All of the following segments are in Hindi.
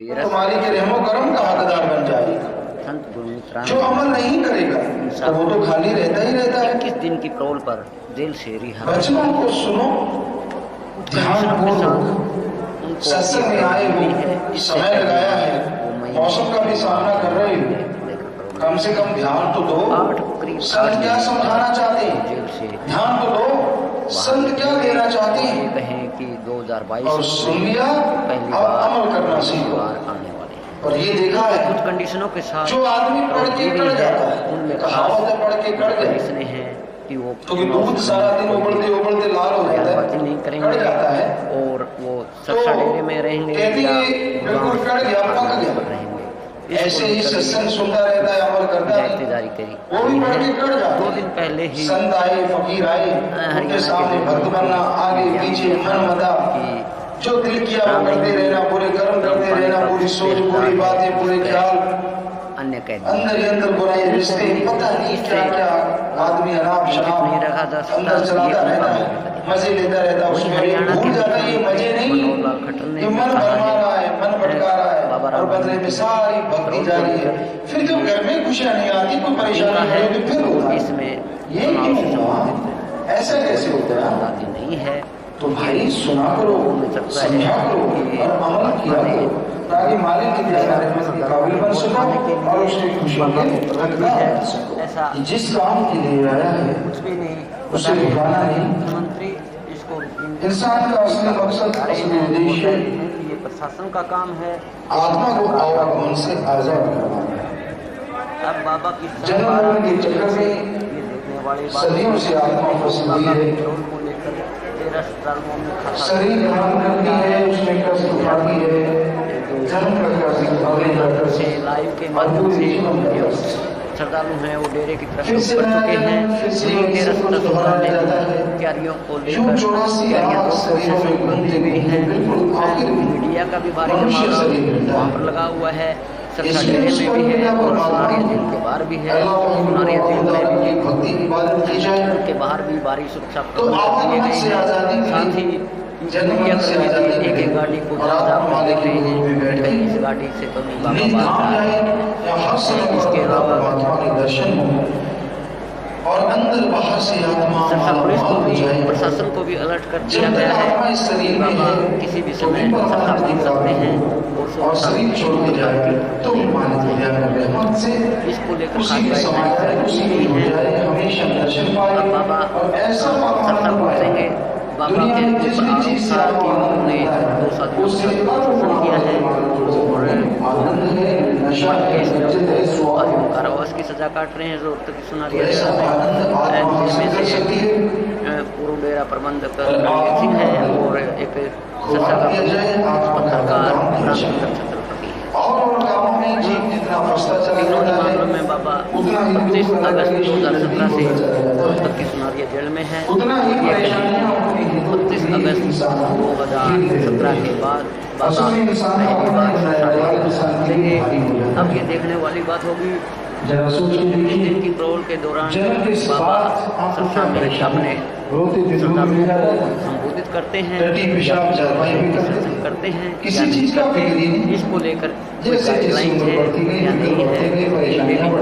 तुम्हारी के रहमो करम का हकदार बन जाएगा। जो अमल नहीं करेगा तो वो तो खाली रहता ही रहता है। 21 दिन की पेरोल पर जेल से रिहा। बचनों को सुनो, ध्यानपूर्वक सत्संग में आए हो, समय लगाया है, मौसम का भी सामना कर रहे हो, कम से कम ध्यान तो दो। संत क्या समझाना चाहते हैं, ध्यान तो दो। संत क्या देना चाहते हैं, कहें कि 2022 और सुन लिया, अब अमल करना सीखो। आने वाले और ये देखा है कुछ कंडीशनों के साथ जो आदमी पढ़ के कड़ जाता है, उनमें कहावतें पढ़ के कड़ गए, इसने है कि वो क्योंकि दूध सारा दिन उबलते उबलते लाल हो जाता है, नहीं कड़ करेंगे जाता है, और वो सत्सा डेरे में रहेंगे कहते या हैं बिल्कुल कड़ गया, पक गया। रहेंगे। ऐसे ही सत्संग सुनता रहता है, अमल करता है, जारी करी वो भी पढ़ के कड़ जाता है। 2 दिन पहले ही संत आए, फकीर आए, उनके सामने भक्त बनना, आगे पीछे मन मता, जो दिल किया वो करते रहना, पूरे कर्म करते रहना, पूरी सोच, पूरी बातें, पूरे ख्याल, अन्य कह अंदर ही अंदर बुराई रिश्ते, पता नहीं क्या क्या आदमी अनाप शनाप नहीं रखा जा सकता, अंदर चलाता रहता है, मजे लेता रहता है, उसमें भूल जाता है ये मजे नहीं, ये मन भरमा रहा है, मन भटका रहा है, और बदले में सारी भक्ति जा रही है। फिर जब घर में खुशियां नहीं आती, कोई परेशानी है तो फिर होता है इसमें ये क्यों हुआ, ऐसा कैसे होता है। नहीं है तो भाई सुना करो, समझा करो और अमल किया करो, ताकि मालिक की रहमत के काबिल बन सको और उसकी खुशी के हकदार बन सको। जिस काम के लिए आया है उसे भुलाना नहीं। मंत्री इसको इंसान का असली मकसद, असली उद्देश्य ये प्रशासन का काम है, आत्मा को आवागमन से आजाद करवाना। अब बाबा की जन्म मरण के चक्कर में सदियों से आत्मा फंसी हुई है, शरीर धारण करती है, उसमें कष्ट उठाती है, जन्म का कष्ट, भोगने का कष्ट, लाइव के माध्यम से श्रद्धालु हैं वो डेरे की तरफ बढ़ चुके हैं। तैयारियों को लेकर मीडिया का भी भारी जमावड़ा वहाँ पर लगा हुआ है। सबका डेरे में भी है और सुनारिया जेल के बाहर भी है। सुनारिया जेल में के बाहर भी भारी सुरक्षा प्रबंध किए गए हैं। साथ ही मीडिया कर्मी एक एक गाड़ी को देख रहे हैं, इस गाड़ी से तो नहीं बाबा बात। इसके अलावा और अंदर बाहर से आत्मा पुलिस को भी, प्रशासन को भी अलर्ट कर दिया गया है कि बाबा किसी भी समय सत्ता बन सकते हैं और शरीर छोड़ के जाए तो इसको लेकर बाबा सत्ता पहुंचेंगे। बाबा के उन्होंने 2 साथियों से किया है और कारावास की सजा काट रहे हैं। रोहतक की सुनारिया पूर्व डेरा प्रबंधक सिंह है और एक पत्रकार छत्रपति मामलों में बाबा 25 अगस्त 2017 से रोहतक की सुनारिया जेल में है। 25 अगस्त 2017 के बाद बाबा अब ये देखने वाली बात होगी 21 दिन की पेरोल के दौरान बाबा संस्था में अपने संबोधित करते हैं, करते हैं किसी चीज का इसको लेकर गाइडलाइन है या नहीं है,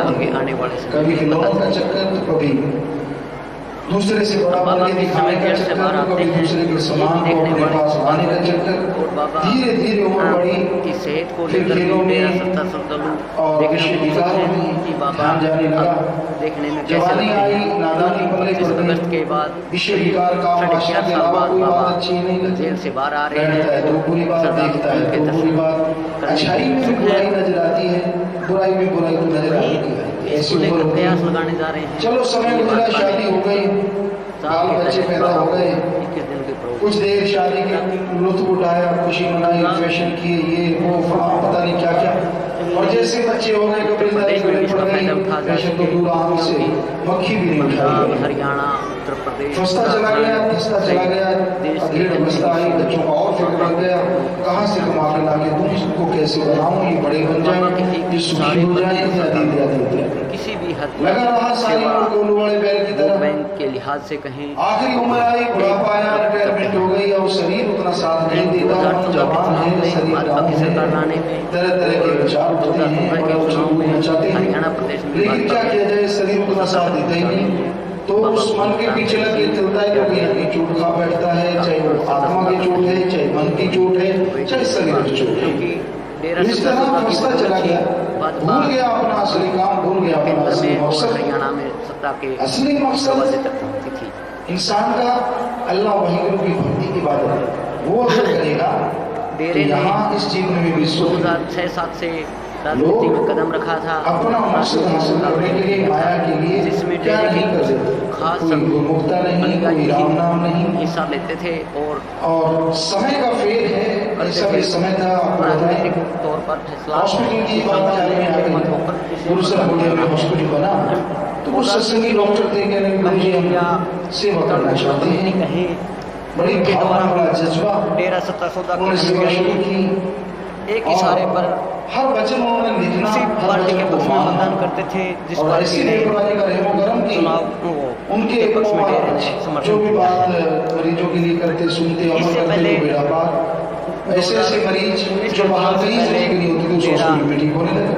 आगे आने वाले कभी लोगों का चक्कर तो कभी दूसरे से बड़ा बाबा समय जेल से बाहर आते हैं देखने वाले आने का चक्कर, और बाबा धीरे धीरे उम्र बढ़ी की सेहत को लेकर मेरा सत्ता श्रद्धालु देखने को कि बाबा देखने में कैसे लगते हैं। 25 अगस्त के बाद 4.5 साल बाद बाबा जेल से बाहर आ रहे हैं तो पूरी बात देखता है, तो पूरी बात अच्छाई में भी बुराई नजर आती है, बुराई में बुराई नजर आती है। ऐसी प्रयास लगाने जा रहे हैं। चलो समय गुजरा, शादी हो गई, बाल बच्चे पैदा हो गए, कुछ देर शादी के लुत्फ उठाया, खुशी मनाई, फैशन किए, ये वो पता नहीं क्या क्या, और जैसे बच्चे हो गए कपड़ेदारी पड़ गई, फैशन तो दूर आम से मक्खी भी नहीं उठाई। हरियाणा उत्तर प्रदेश, फंसता चला गया, फंसता चला गया, अधेड़ बसता आई, बच्चों का और फिक्र लग गया, कहाँ से कमा के लाके दूं, इसको कैसे बनाऊं, ये बड़े बन जाए, ये सुखी हो जाए, किसी भी हद लगा रहा सारी उम्र वाले बैल की तरह। बैंक के लिहाज से कहें, आखिरी उम्र आई, बुढ़ापा आया, रिटायरमेंट हो गई और शरीर उतना साथ नहीं देता, जवान है, शरीर डाउन है, तरह तरह के विचार उठते हैं, बड़ा उछलना चाहते हैं, लेकिन क्या किया जाए, शरीर उतना साथ देता ही नहीं। तो उस मन के पीछे लग के चलता है, जो कहीं की चोट खा बैठता है, चाहे वो आत्मा की चोट है, चाहे मन की चोट है, चाहे शरीर की चोट है। इस तरह फंसता चला गया, भूल गया अपना असली काम, भूल गया अपना असली मकसद। हरियाणा में सत्ता के असली मकसद तक पहुंची थी। इंसान का अल्लाह वहीगुरु की भक्ति की इबादत है। वो अगर करेगा डेरे तो यहाँ इस जीवन में भी 2006-7 से राजनीति में कदम रखा था, अपना मकसद हासिल करने के लिए, माया के लिए जिसमें क्या डेरे नहीं कर की सकते, खास कोई गुरुमुखता नहीं, कोई राम नाम नहीं, हिस्सा लेते थे और समय का फेर है, ऐसा भी समय था। आपको राजनीतिक बताएं, तौर पर फैसला हॉस्पिटल की बात ख्याल में आ गई, गुरुसर बोलिया में हॉस्पिटल बना, तो वो सत्संगी डॉक्टर थे, कहने गुरु जी हम सेवा करना चाहते हैं, कहीं बड़ी भावना, बड़ा जज्बा, डेरा सत्ता सौदा उन्होंने सेवा शुरू की। एक इशारे पर हर वचन उन्होंने लिखना, उसी हर पार्टी के वचन को पक्ष में मानना, मतदान करते थे, जिस और पार्टी ऐसी ने नेकबाजी का रहमो करम की, चुनाव उनके पक्ष में डेरे ने जो समर्थन भी किया बात है। मरीजों के लिए करते, सुनते, अमल इससे करते, पहले तो बेड़ा पार। ऐसे ऐसे मरीज जो बाहर कहीं से ठीक नहीं होती, तो उस हॉस्पिटल में ठीक होने लगे।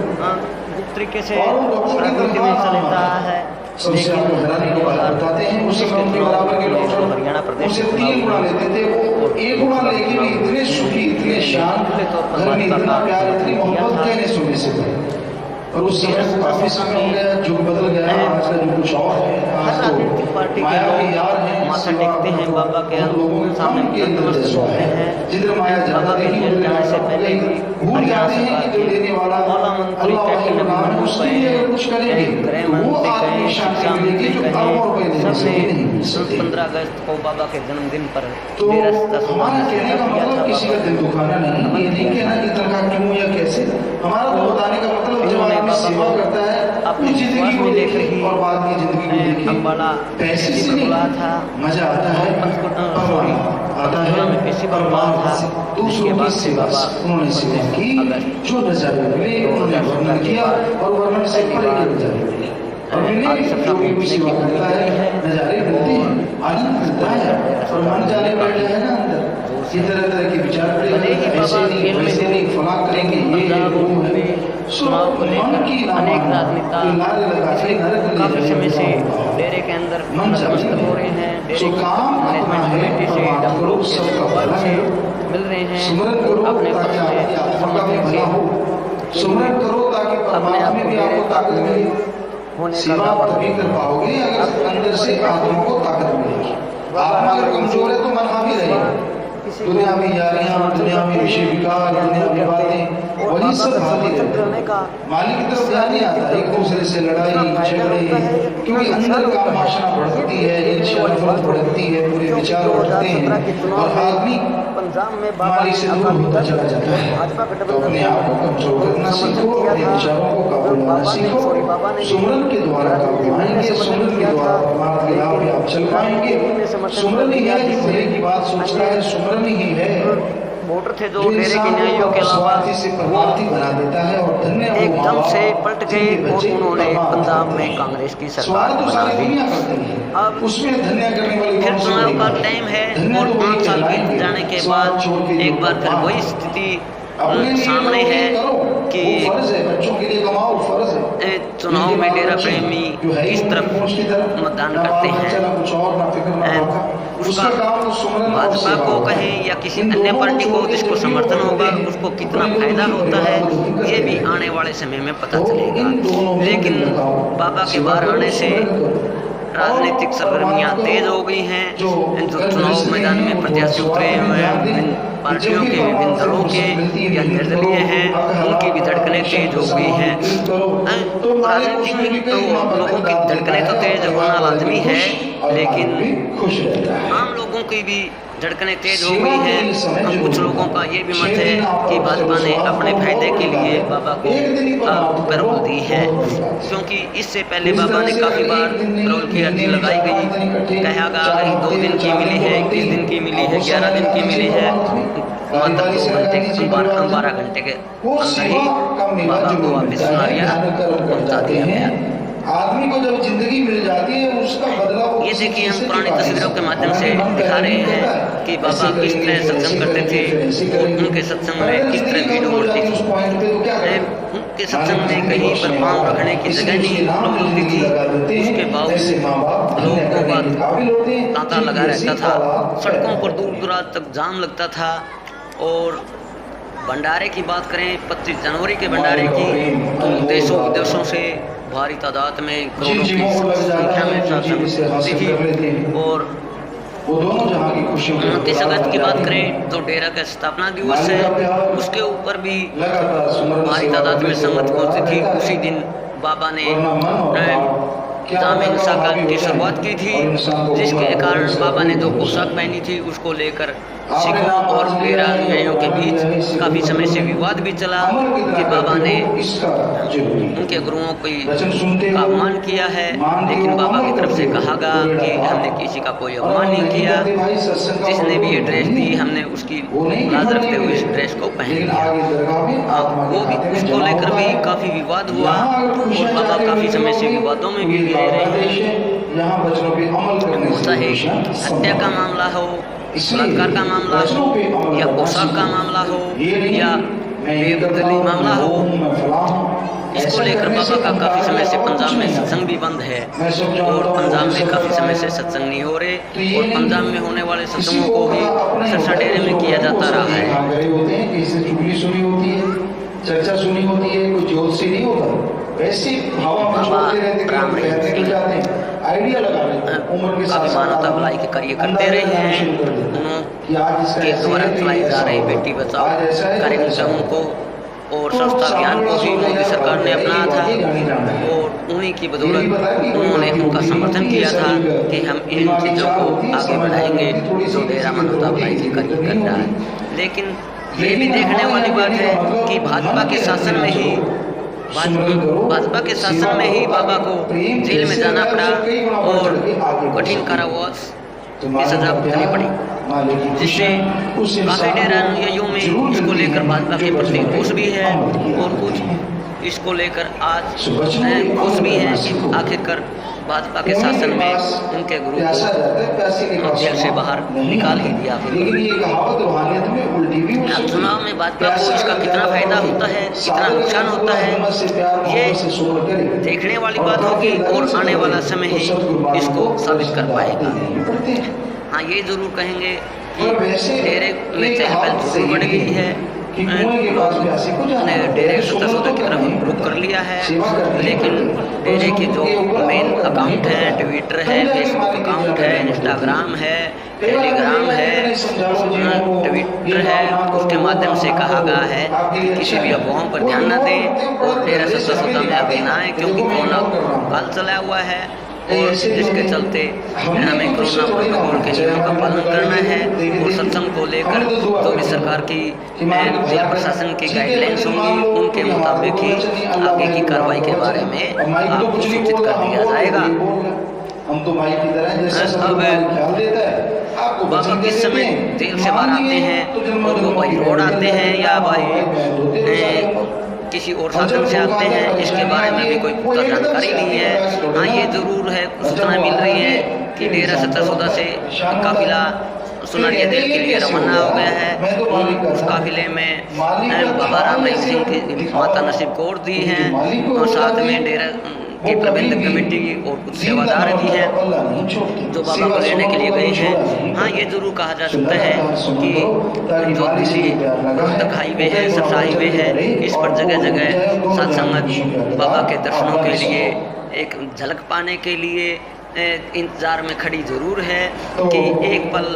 गुप्त तरीके से और उन डॉक्टरों की राजनीति में हिस्सा लेता है, सबसे आपको हैरानी की बात बताते हैं, उस समय उनके बराबर के हरियाणा डॉक्टर प्रदेश उनसे 3 गुना लेते थे, वो 1 गुना लेके भी इतने सुखी, इतने शांत, घर में इतना प्यार, इतनी मोहब्बत कहने सुनने से थे। और उस समय को काफी समय हो गया, युग बदल गया, आज का जो कुछ और है, आज राजनीतिक पार्टी तो के माया के लोग यार हैं, माथा टेकते हैं, बाबा के लोगों के सामने काम के अंदर नतमस्तक जज्बा होते है, हैं। जिधर माया ज्यादा बाबा के देखी, जेल उधर जाने से पहले भी भूल जाते हैं कि जो देने वाला मौला मंत्री अल्लाह कैप्टन का नाम है, उसके लिए अगर कुछ करेंगे गृह तो वो मंत्री आदमी कहें, शांति शिक्षा मिलेगी मंत्री जो अरबों रुपए देने कहें, से नहीं मिल सबने सकती। 15 अगस्त को बाबा के जन्मदिन पर तो डेरा सत्ता सौदा हमारा में कहने का किया था। मतलब किसी का दिल दुखाना नहीं, ये नहीं कहना कि तनख्वाह क्यों या कैसे, हमारा तो बताने का मतलब जब आदमी सेवा करता है अपनी तो जिंदगी को लेकर देखे ही और बाद की जिंदगी को देखे, अम्बाला पैसे से नहीं था, मजा आता है, आता है परमात्मा से, दूसरों की सेवा से। उन्होंने सेवा की, जो नजारे मिले उन्होंने वर्णन किया और वर्णन से परे के नजारे मिले, और मिले जो भी कोई सेवा करता है, नजारे मिलते हैं, आनंद मिलता है, और मन जाने बैठे है ना अंदर, ये तरह तरह के विचार पड़े, ऐसे नहीं वैसे नहीं, फला करेंगे, ये है वो है, चुनाव को लेकर अनेक राजनेता काफी समय से डेरे के अंदर नतमस्तक हो रहे हैं, डेरे की मैनेजमेंट कमेटी से, डॉक्टरों से मिल रहे हैं, अपने पक्ष से समर्थन के सुमरन करो ताकि परमात्मा में भी आपको ताकत मिले। होने सेवा का तभी कर पाओगे अगर अंदर से आत्मा को ताकत मिलेगी। आत्मा अगर कमजोर है तो मन हावी रहेगा, दुनियावी यारियां, दुनियावी विषय विकार, दुनियावी बातें, वही सब भाती रहती है। मालिक की तरफ ध्यान नहीं आता, एक दूसरे से लड़ाई झगड़े, क्योंकि अंदर का वासना बढ़ती है, ईर्ष्या नफरत बढ़ती है, पूरे विचार बढ़ते हैं और आदमी मालिक से दूर होता चला जाता है। तो अपने आप को कंट्रोल करना सीखो, अपने विचारों को काबू करना सीखो, सुमरन के द्वारा काबू आएंगे, सुमरन के द्वारा परमात्मा के राह पे आप चल पाएंगे। सुमरन ही है जो भले की बात सोचता है, सुमरन ही है वोटर थे जो डेरे के न्यायियों के अलावा से परमार्थी बना देता है, और धन्य वो एकदम माँ से बाप पलट गए जिनके और बच्चे उन्होंने परमात्मा पंजाब बनते में हैं। कांग्रेस की सरकार स्वार्थ तो बना सारी दी। दुनिया करती है, अब उसमें धन्य करने वाली फिर कौन सी चुनाव बड़ी का बात? टाइम है धन्य और तो वही 5 साल बीत कहलाएंगे, जाने के स्वार्थ बाद छोड़ के एक बार फिर जो वही स्थिति अपने लिए सामने करो, है करो, कि वो फर्ज है, बच्चों के लिए कमाओ, फर्ज है। चुनाव में डेरा प्रेमी किस तरफ मतदान करते हैं, उसका भाजपा को कहें या किसी अन्य पार्टी को जिसको समर्थन होगा उसको कितना फायदा होता है, ये भी आने वाले समय में पता चलेगा। लेकिन बाबा के बाहर आने से राजनीतिक सरगर्मियां तेज हो गई हैं। जो चुनाव मैदान में प्रत्याशी उतरे हुए हैं, विभिन्न पार्टियों के, विभिन्न दलों के या निर्दलीय हैं, उनकी भी धड़कनें तेज हो गई हैं। राजनीति में तो लोगों की धड़कनें तो तेज होना लाजमी है, लेकिन आम लोगों की भी धड़कनें तेज हो गई हैं। हम कुछ लोगों का ये भी मत है कि भाजपा ने अपने फायदे के लिए बाबा को पैरोल दी है, क्योंकि इससे पहले बाबा ने काफ़ी बार पैरोल की अर्जी लगाई गई। कहा गया 2 दिन की मिली है, 21 दिन की मिली है, 11 दिन की मिली है, मात्र 2 घंटे 12 घंटे के अंदर ही बाबा को वापिस सुनारिया पहुँचा दिया गया। आदमी को जब जिंदगी मिल जाती है उसका बदलाव। ये देखिए, हम पुरानी तस्वीरों के माध्यम से दिखा रहे हैं कि बाबा किस तरह सत्संग करते थे और उनके सत्संग में किस तरह भीड़ उमड़ती थी। उनके सत्संग में कहीं पर पांव रखने की जगह नहीं मिलती थी, उसके बावजूद लोगों का तांता लगा रहता था। सड़कों पर दूर दराज तक जाम लगता था। और भंडारे की बात करें 25 जनवरी के भंडारे की, तो देशों विदेशों से भारी तादाद में करोड़ों की संख्या में होती थी। और 29 अगस्त की बात करें तो डेरा का स्थापना दिवस है, उसके ऊपर भी भारी तादाद में संगत पहुंची थी। उसी दिन बाबा ने जामे हिंसा की शुरुआत की थी, जिसके कारण बाबा ने जो पोशाक पहनी थी उसको लेकर सिखों और डेरा अनुयायियों के बीच काफ़ी समय से विवाद भी चला कि बाबा ने उनके गुरुओं का अपमान किया है। लेकिन बाबा की तरफ से कहा गया कि हमने किसी का कोई अपमान नहीं किया, जिसने भी ये ड्रेस दी हमने उसकी लाज रखते हुए इस ड्रेस को पहन लिया। वो भी उसको लेकर भी काफ़ी विवाद हुआ और बाबा काफ़ी समय से विवादों में भी घिरे रहे हैं। चाहे हत्या का मामला हो, बलात्कार का मामला हो, या पोशाक का मामला हो, या बेदखली मामला हो, इसको लेकर बाबा का काफ़ी समय से पंजाब में सत्संग भी बंद है और पंजाब में काफ़ी समय से सत्संग नहीं हो रहे और पंजाब में होने वाले सत्संगों को भी सिरसा डेरे में किया जाता रहा है। चर्चा सुनी होती है, कोई ज्योतिषी नहीं होता, वैसे हवा में छोड़ते रहते, आइडिया लगा रहे, उम्र के साथ मानवता भलाई के कार्य करते रहे हैं। उनके द्वारा चलाई जा रही बेटी बचाओ कार्यक्रम को और स्वच्छता अभियान को भी मोदी सरकार ने अपनाया था और उन्हीं की बदौलत उन्होंने उनका समर्थन किया था कि हम इन चीज़ों को आगे बढ़ाएंगे जो डेरा मानवता भलाई के कार्य कर रहा है। लेकिन ये भी देखने वाली बात है कि भाजपा के शासन में ही बाबा को जेल में जाना पड़ा और कठिन कारावास की सजा भुगतनी पड़ी, जिससे काफी डेरा अनुयायियों में इसको लेकर भाजपा के प्रति रोष भी है और कुछ इसको लेकर आज खुश भी हैं कि आखिरकार भाजपा के शासन में उनके गुरु को जेल से बाहर निकाल ही दिया। चुनाव में भाजपा को इसका कितना फायदा होता है, कितना नुकसान होता है, ये देखने वाली बात होगी और आने वाला समय ही इसको साबित कर पाएगा। हाँ, ये जरूर कहेंगे कि डेरे में चहल पहल जरूर बढ़ गई है, डेरे सौदा की तरफ रुख कर लिया है, लेकिन डेरे के जो मेन अकाउंट है, ट्विटर है, फेसबुक अकाउंट है, इंस्टाग्राम है, टेलीग्राम है, ट्विटर है, उसके माध्यम से कहा गया है कि किसी भी अफवाहों पर ध्यान न दें और डेरा सौदा में आगे ना आए, क्योंकि कोरोना काल चला हुआ है और जिसके चलते हमें कोरोना प्रोटोकॉल के नियमों का पालन करना है और सत्संग को लेकर जो भी सरकार की जिला प्रशासन की गाइडलाइंस होंगी उनके मुताबिक ही आगे की कार्रवाई के बारे में आपको सूचित कर दिया जाएगा। अब बाबा किस समय जेल से बाहर आते हैं और वो भाई रोड आते हैं या भाई किसी और साधन से आते हैं, इसके बारे में भी कोई पुख्ता जानकारी नहीं है। हाँ, ये जरूर है, सूचना मिल रही है कि डेरा सौदा से काफिला सुनारिया देल के लिए रवाना हो गया है। उस काफिले में बाबा राम रहीम सिंह की माता नसीब कौर दी हैं और साथ में डेरा की प्रबंधक कमेटी और कुछ सेवादार भी हैं जो बाबा को लेने के लिए गए हैं। हाँ, ये जरूर कहा जा सकता है कि जो दिल्ली रोहतक हाईवे है, सरसा हाईवे है, इस पर जगह जगह साथ संगत बाबा के दर्शनों के लिए एक झलक पाने के लिए इंतजार में खड़ी जरूर है कि एक पल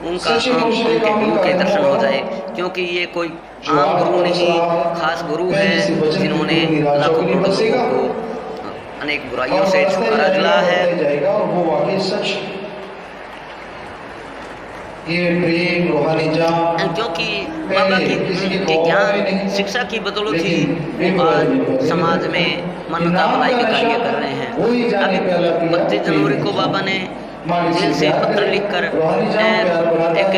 उनके गुरु के दर्शन हो जाए, क्योंकि ये कोई आम गुरु नहीं, खास गुरु है जिन्होंने लाखों करोड़ों लोगों को अनेक बुराइयों से छुटकारा दिलाया है। ये प्रेम रूहानी जान क्योंकि बाबा के ज्ञान शिक्षा की बदौलत ही वो आज समाज में मानवता भलाई के कार्य कर रहे हैं। अभी 32 जनवरी को बाबा ने जेल से पत्र लिखकर एक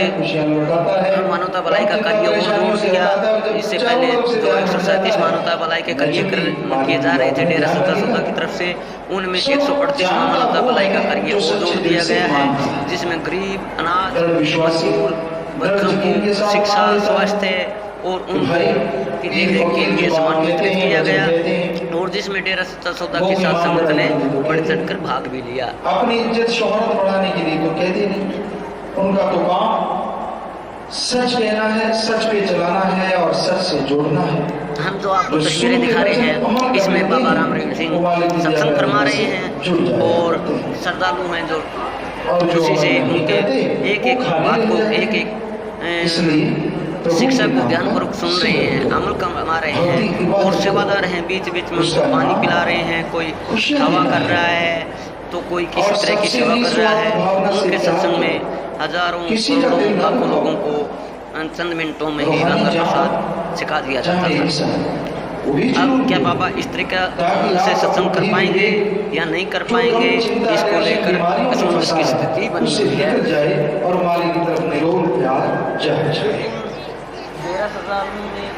मानवता भलाई का कार्य वो जोड़ दिया। इससे पहले जो 137 मानवता भलाई के कार्य किए जा रहे थे डेरा सच्चा सौदा की तरफ से, उनमें 138 मानवता भलाई का कार्य वो जोड़ दिया गया है, जिसमें गरीब, अनाथ, मजदूर, बच्चों को शिक्षा, स्वास्थ्य और उनको की देखरेख के लिए सामान वितरित किया गया, और जिसमें डेरा सच्चा सौदा के साथ संगत ने बढ़ चढ़कर भाग भी लिया। अपनी इज्जत शोहरत बढ़ाने के लिए तो कहते नहीं, उनका तो काम सच कहना है, सच पे चलाना है और सच से जोड़ना है। हम तो आपको तस्वीरें दिखा रहे हैं, इसमें बाबा राम रहीम सिंह सत्संग फरमा रहे हैं और श्रद्धालु हैं जो खुशी से उनके एक एक बात को, एक एक शिक्षा को ध्यानपूर्वक सुन रहे हैं, अमल कमा रहे हैं और सेवादार हैं। बीच बीच में उनको पानी पिला रहे हैं, कोई हवा कर रहा है तो कोई किसी तरह की सेवा कर रहा है। उनके सत्संग में हजारों करोड़ों लाखों लोगों को चंद मिनटों में ही लंगर प्रसाद सिखा दिया जाता था। अब क्या बाबा इस तरीके से सत्संग कर पाएंगे या नहीं कर पाएंगे, इसको लेकर असमंजस की स्थिति बनी हुई है।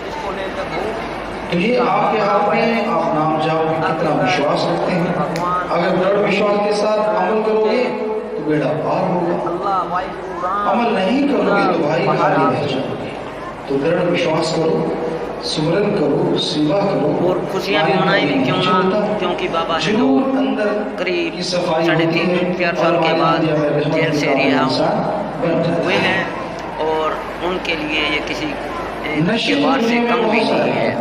इसको लेकर ये आपके हाथ में, आप नाम जाप में कितना विश्वास रखते हैं। अगर दृढ़ विश्वास के साथ अमल करोगे तो बेड़ा पार होगा, अमल नहीं करोगे तो भाई खाली रह जाओगे। तो दृढ़ विश्वास करो, सुमरन करो, सेवा करो और खुशियाँ भी मनाएंगे, क्यों ना, क्योंकि बाबा है जो करीब 3.5-4 साल के बाद जेल से रिहा हुए हैं और उनके लिए ये किसी त्योहार से कम भी नहीं है।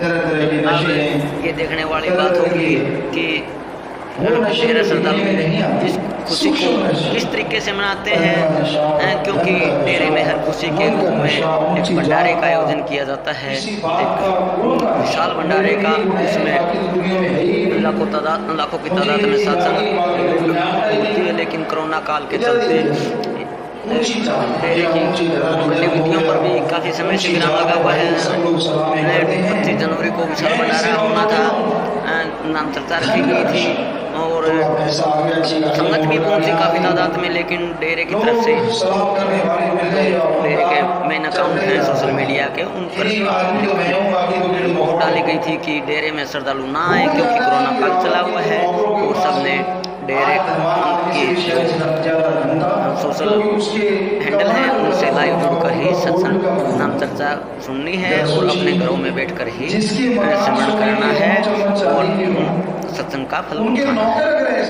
अब ये देखने वाली बात होगी कि डेरा श्रद्धालु इस खुशी को किस तरीके से मनाते हैं, क्योंकि डेरे में हर खुशी के रूप में एक भंडारे का आयोजन किया जाता है, एक विशाल भंडारे का। उसमें लाखों की तादाद में सत्संग होती है, लेकिन कोरोना काल के चलते डेरे की गतिविधियों पर भी काफ़ी समय से विराम लगा हुआ है। 25 जनवरी को विशाल भंडारा होना था, नाम चर्चा रखी गई थी और संगत भी पहुंची काफ़ी तादाद में, लेकिन डेरे की तरफ से डेरे के मेन अकाउंट हैं सोशल मीडिया के, उन पर डाली गई थी कि डेरे में श्रद्धालु ना आए क्योंकि कोरोना काल चला हुआ है। और सबने डेरे की सोशल हैंडल है उनसे लाइव जुड़कर ही सत्संग नाम चर्चा सुननी है और अपने घरों में बैठकर ही स्मरण करना है और सत्संग का फल उठाना है।